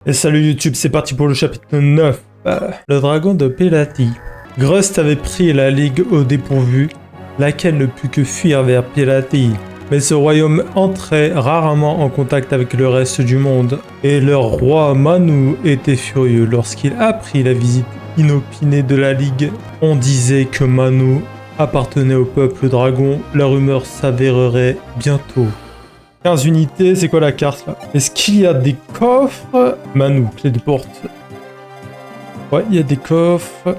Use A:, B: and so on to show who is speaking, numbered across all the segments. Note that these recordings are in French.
A: Et salut YouTube, c'est parti pour le chapitre 9. Le dragon de Pelati. Grust avait pris la Ligue au dépourvu, laquelle ne put que fuir vers Pelati. Mais ce royaume entrait rarement en contact avec le reste du monde, et leur roi Manu était furieux lorsqu'il apprit la visite inopinée de la Ligue. On disait que Manu appartenait au peuple dragon, la rumeur s'avérerait bientôt. 15 unités, c'est quoi la carte là? Est-ce qu'il y a des coffres? Manu, clé de porte. Ouais, il y a des coffres.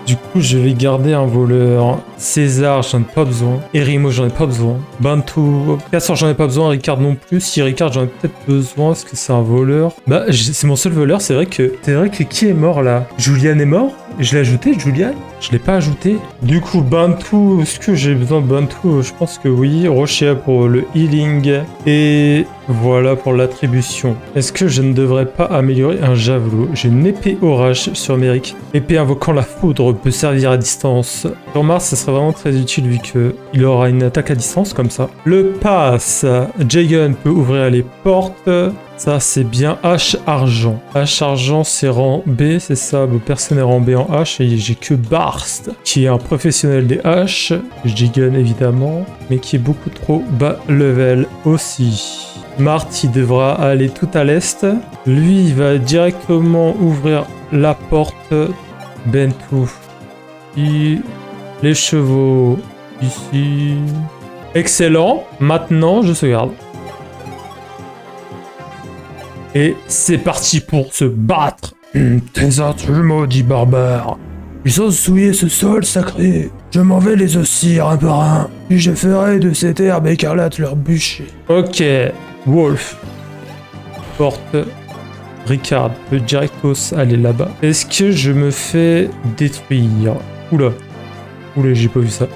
A: Du coup, je vais garder un voleur. César, j'en ai pas besoin. Erimo, j'en ai pas besoin. Bantu, Cassor, j'en ai pas besoin. Ricard non plus. Si Ricard, j'en ai peut-être besoin. Est-ce que c'est un voleur? Bah, c'est mon seul voleur. C'est vrai que qui est mort là? Julian est mort? Je l'ai ajouté, Julian? Je l'ai pas ajouté. Du coup, Bantu, est-ce que j'ai besoin de Bantu? Je pense que oui. Rocher pour le healing. Et voilà pour l'attribution. Est-ce que je ne devrais pas améliorer un javelot? J'ai une épée orage sur Méric. Épée invoquant la foudre peut servir à distance. Sur Mars, ça serait vraiment très utile vu qu'il aura une attaque à distance comme ça. Le pass. Jagan peut ouvrir les portes. Ça, c'est bien H argent. H argent, c'est rang B, c'est ça. Bon, personne n'est rang B en H. Et j'ai que Barst, qui est un professionnel des H. Jagan, évidemment. Mais qui est beaucoup trop bas level aussi. Marty devra aller tout à l'est. Lui, il va directement ouvrir la porte. Bentou. Ici. Les chevaux. Ici. Excellent. Maintenant, je sauvegarde. Et c'est parti pour se battre. Tes intrus, maudit barbare. Ils ont souillé ce sol sacré. Je m'en vais les ossir un par un. Puis je ferai de cette herbe écarlate leur bûcher. Ok. Wolf. Porte. Ricard peut directos aller là-bas. Est-ce que je me fais détruire? Oula. Oula, j'ai pas vu ça.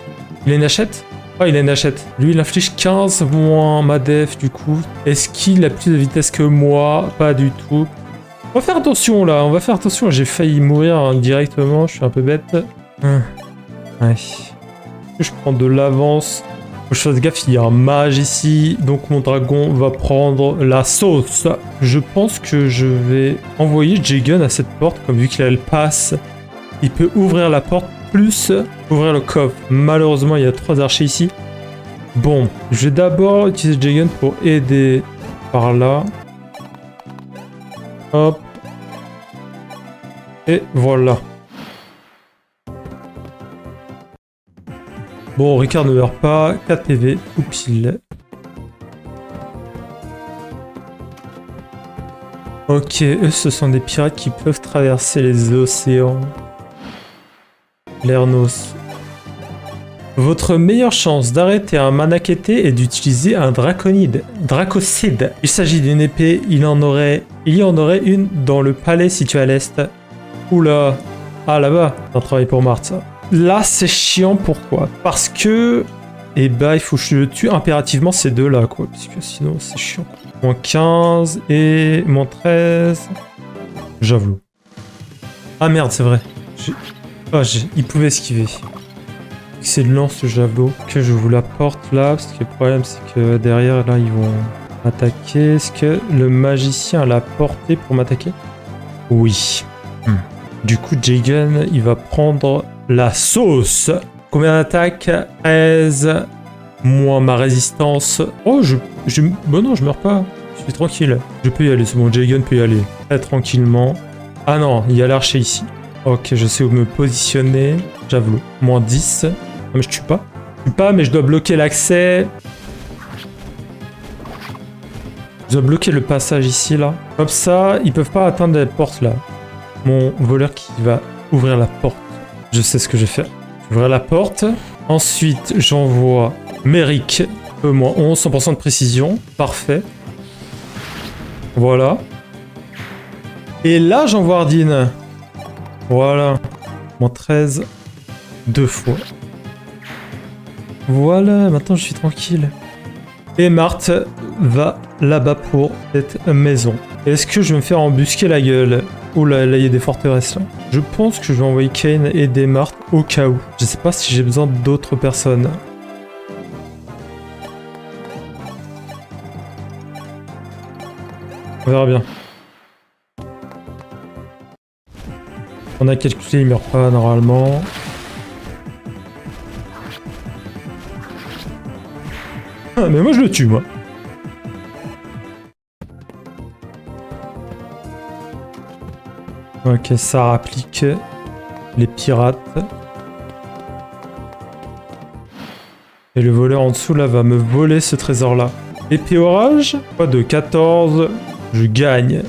A: Il a une hachette? Ah, il a une hachette. Lui, il inflige 15 moins ma def, du coup. Est-ce qu'il a plus de vitesse que moi? Pas du tout. On va faire attention, là. On va faire attention. J'ai failli mourir directement. Je suis un peu bête. Ouais. Je prends de l'avance. Faut que je fasse gaffe, il y a un mage ici. Donc, mon dragon va prendre la sauce. Je pense que je vais envoyer Jagan à cette porte. Comme vu qu'il a le pass, il peut ouvrir la porte plus ouvrir le coffre. Malheureusement, il y a 3 archers ici. Bon, je vais d'abord utiliser Jagan pour aider par là. Hop. Et voilà. Bon, Ricard ne meurt pas. 4 PV, tout pile. Ok, eux, ce sont des pirates qui peuvent traverser les océans. Lernos. Votre meilleure chance d'arrêter un Manakete est d'utiliser un Dracocide. Il s'agit d'une épée, il y en aurait une dans le palais situé à l'est. Oula. Ah, là-bas. C'est un travail pour Marthe, ça. Là, c'est chiant, pourquoi? Parce que... Eh bah, il faut que je tue impérativement ces deux-là, quoi. Parce que sinon, c'est chiant. Moins 15 et... moins 13... Javelot. Ah merde, c'est vrai. Il pouvait esquiver. C'est de lance, ce javelot. Que je vous l'apporte là, parce que le problème, c'est que derrière, là, ils vont attaquer. Est-ce que le magicien a la portée pour m'attaquer? Oui. Du coup, Jagan, il va prendre la sauce. Combien d'attaques? 13. Moins ma résistance. Oh, bon, non, je meurs pas. Je suis tranquille. Je peux y aller, c'est bon, Jagan peut y aller. Très tranquillement. Ah non, il y a l'archer ici. Ok, je sais où me positionner. Javelot. Moins 10. Non, mais je tue pas. Je tue pas, mais je dois bloquer l'accès. Je dois bloquer le passage ici, là. Comme ça, ils peuvent pas atteindre la porte, là. Mon voleur qui va ouvrir la porte. Je sais ce que je vais faire. Ouvrir la porte. Ensuite, j'envoie Méric. Moins 11, 100% de précision. Parfait. Voilà. Et là, j'envoie Ardine. Voilà. Moins 13. 2 fois. Voilà, maintenant je suis tranquille. Et Marthe va là-bas pour cette maison. Est-ce que je vais me faire embusquer la gueule? Oh là, là il y a des forteresses là. Je pense que je vais envoyer Kane aider Marthe au cas où. Je sais pas si j'ai besoin d'autres personnes. On verra bien. On a calculé, il meurt pas normalement. Ah, mais moi je le tue, moi. Ok, ça applique les pirates. Et le voleur en dessous là va me voler ce trésor là. Épée orage, quoi de 14, je gagne.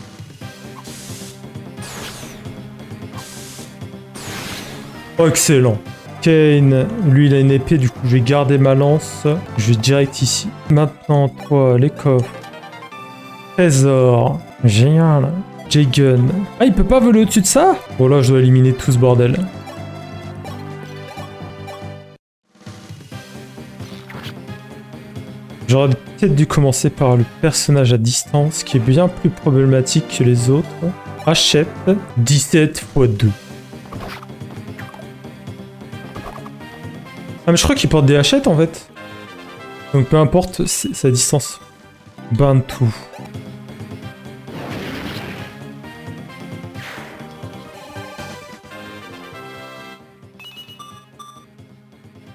A: Oh, excellent. Kane, lui il a une épée, du coup je vais garder ma lance. Je vais direct ici. Maintenant toi, les coffres. Trésor. Génial. J-Gun. Ah, il peut pas voler au-dessus de ça? Bon là je dois éliminer tout ce bordel. J'aurais peut-être dû commencer par le personnage à distance qui est bien plus problématique que les autres. Hachette 17 x 2. Ah mais je crois qu'il porte des hachettes en fait. Donc peu importe sa distance. Bantu.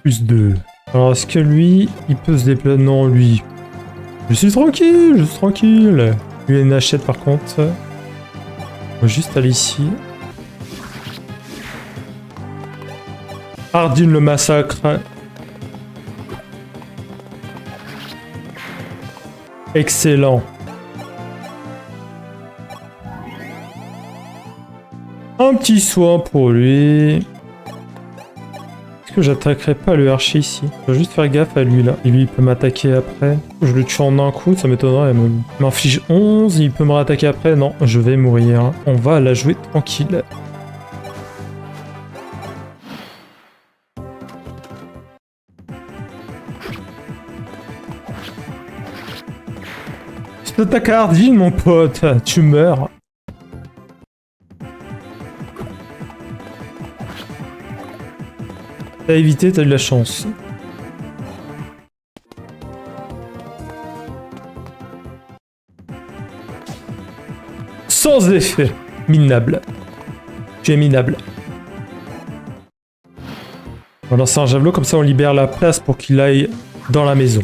A: Plus 2. Alors est-ce que lui, il peut se déplacer? Non, lui. Je suis tranquille, je suis tranquille. Lui, il a une hachette par contre. On va juste aller ici. Hardin le massacre. Excellent. Un petit soin pour lui. Est-ce que j'attaquerai pas le archer ici? Je dois juste faire gaffe à lui là. Et lui il peut m'attaquer après. Je le tue en un coup, ça m'étonnerait. Il m'inflige 11, il peut me rattaquer après. Non, je vais mourir. On va la jouer tranquille. Tu t'attaques à Hardin mon pote, tu meurs. T'as évité, t'as eu de la chance. Sans effet. Minable. Tu es minable. On va lancer un javelot, comme ça on libère la place pour qu'il aille dans la maison.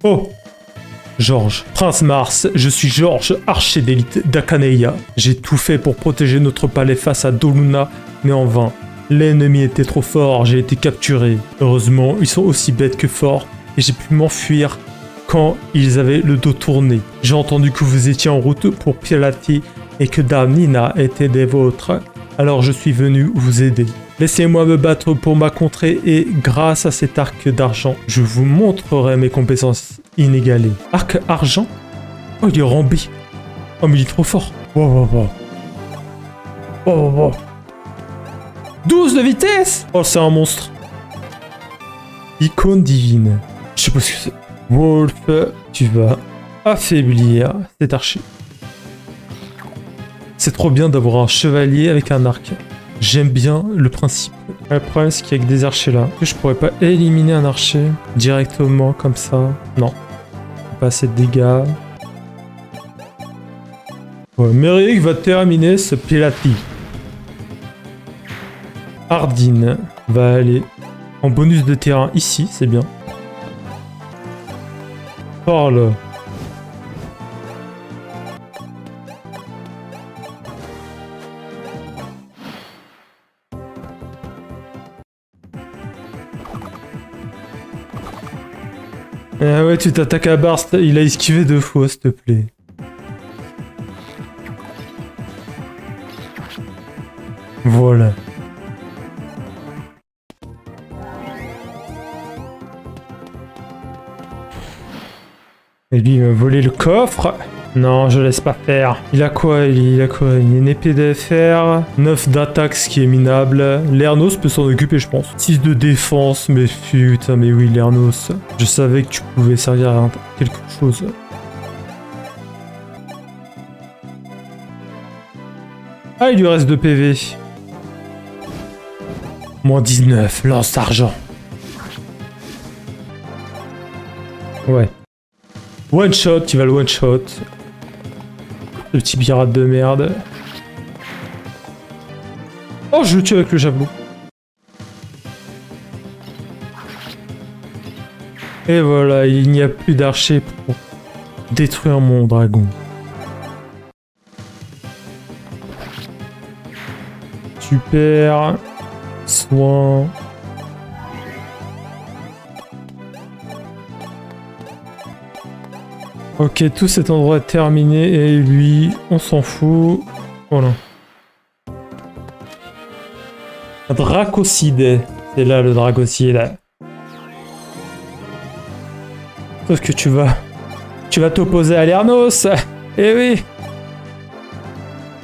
A: Oh! Georges, Prince Mars, je suis Georges, archer d'élite d'Akaneia. J'ai tout fait pour protéger notre palais face à Doluna, mais en vain. L'ennemi était trop fort, j'ai été capturé. Heureusement, ils sont aussi bêtes que forts, et j'ai pu m'enfuir quand ils avaient le dos tourné. J'ai entendu que vous étiez en route pour Pilati et que Dame Nina était des vôtres. Alors je suis venu vous aider. Laissez-moi me battre pour ma contrée et grâce à cet arc d'argent, je vous montrerai mes compétences inégalées. Arc argent? Oh, il est rambé. Oh, mais il est trop fort. Wow, wow, wow. Oh, wow, wow. 12 de vitesse? Oh, c'est un monstre. Icône divine. Je sais pas ce que c'est. Wolf, tu vas affaiblir cet archer. C'est trop bien d'avoir un chevalier avec un arc. J'aime bien le principe. Le problème, c'est qu'il y a que des archers là. Je pourrais pas éliminer un archer directement comme ça. Non. Pas assez de dégâts. Ouais, Merrick va terminer ce Pilati. Hardin va aller en bonus de terrain ici, c'est bien. Parle. Ah ouais, tu t'attaques à Barst, il a esquivé 2 fois, s'il te plaît. Voilà. Et lui, il m'a volé le coffre. Non, je laisse pas faire. Il a quoi? Il a quoi? Il a une épée d'FR, 9 d'attaque, ce qui est minable. Lernos peut s'en occuper, je pense. 6 de défense, mais putain, mais oui, Lernos. Je savais que tu pouvais servir à quelque chose. Ah, il lui reste 2 PV. Moins 19, lance d'argent. Ouais. One shot, tu vas le one shot. Le petit pirate de merde. Oh, je le tue avec le javelot. Et voilà, il n'y a plus d'archer pour détruire mon dragon. Super. Soin. Ok, tout cet endroit est terminé et lui, on s'en fout. Voilà. Un dracocide. C'est là le dracocide. Sauf que tu vas t'opposer à Lernos. Eh oui.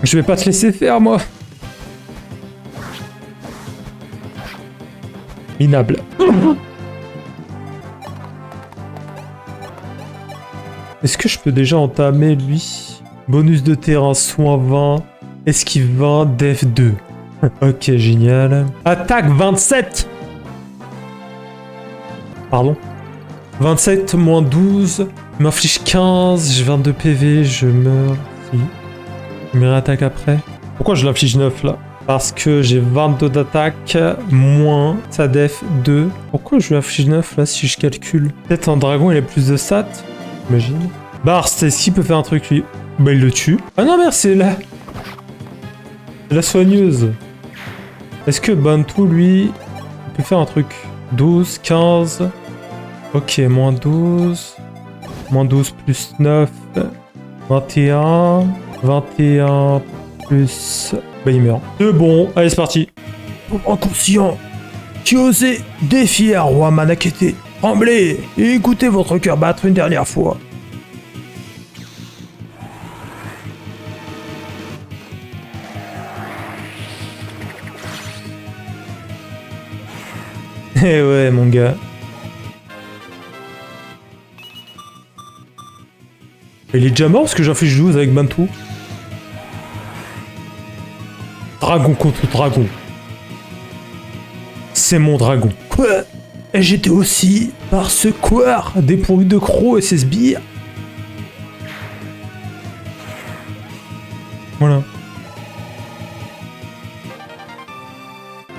A: Je vais pas te laisser faire, moi. Minable. Est-ce que je peux déjà entamer, lui? Bonus de terrain, soin 20, esquive 20, def 2. Ok, génial. Attaque 27. Pardon. 27 moins 12. Il m'inflige 15. J'ai 22 PV. Je meurs. Si. Je me réattaque après. Pourquoi je l'inflige 9 là? Parce que j'ai 22 d'attaque. Moins sa def 2. Pourquoi je lui inflige 9 là si je calcule? Peut-être un dragon il a plus de stats. Imagine. Barst, est-ce qu'il peut faire un truc lui? Bah il le tue. Ah non merde, c'est la soigneuse. Est-ce que Bantu lui il peut faire un truc? 12, 15. Ok, moins 12. Moins 12 plus 9. 21. 21 plus... Bah il meurt. C'est bon, allez c'est parti. Pauvre inconscient qui osait défier un roi Manakete. Tremblez et écoutez votre cœur battre une dernière fois. Eh ouais, mon gars. Il est déjà mort parce que j'inflige 12 avec Bantu. Dragon contre dragon. C'est mon dragon. Quoi? Et j'étais aussi par ce couard dépourvu de crocs et ses sbires. Voilà.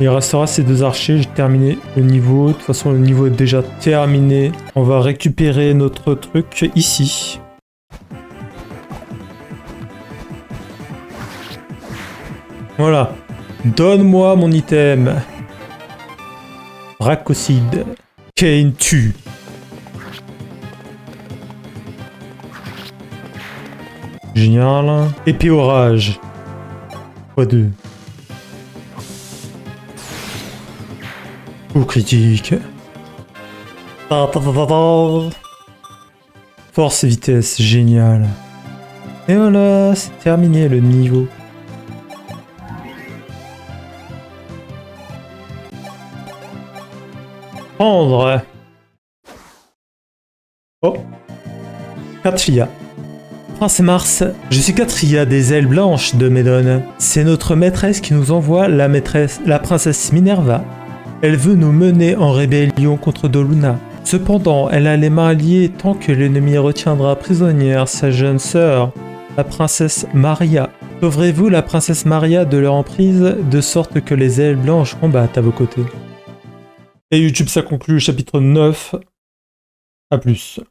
A: Il restera ces deux archers, j'ai terminé le niveau. De toute façon, le niveau est déjà terminé. On va récupérer notre truc ici. Voilà. Donne-moi mon item. Dracocide. Kane tue. Génial. Épée orage. x2. Coup critique. Force et vitesse, génial. Et voilà, c'est terminé le niveau. Prendre. Oh. Katria. Prince Mars, je suis Katria des ailes blanches de Médone. C'est notre maîtresse qui nous envoie la princesse Minerva. Elle veut nous mener en rébellion contre Doluna. Cependant, elle a les mains liées tant que l'ennemi retiendra prisonnière sa jeune sœur, la princesse Maria. Sauverez-vous la princesse Maria de leur emprise de sorte que les ailes blanches combattent à vos côtés. Et YouTube, ça conclut le chapitre 9. A plus.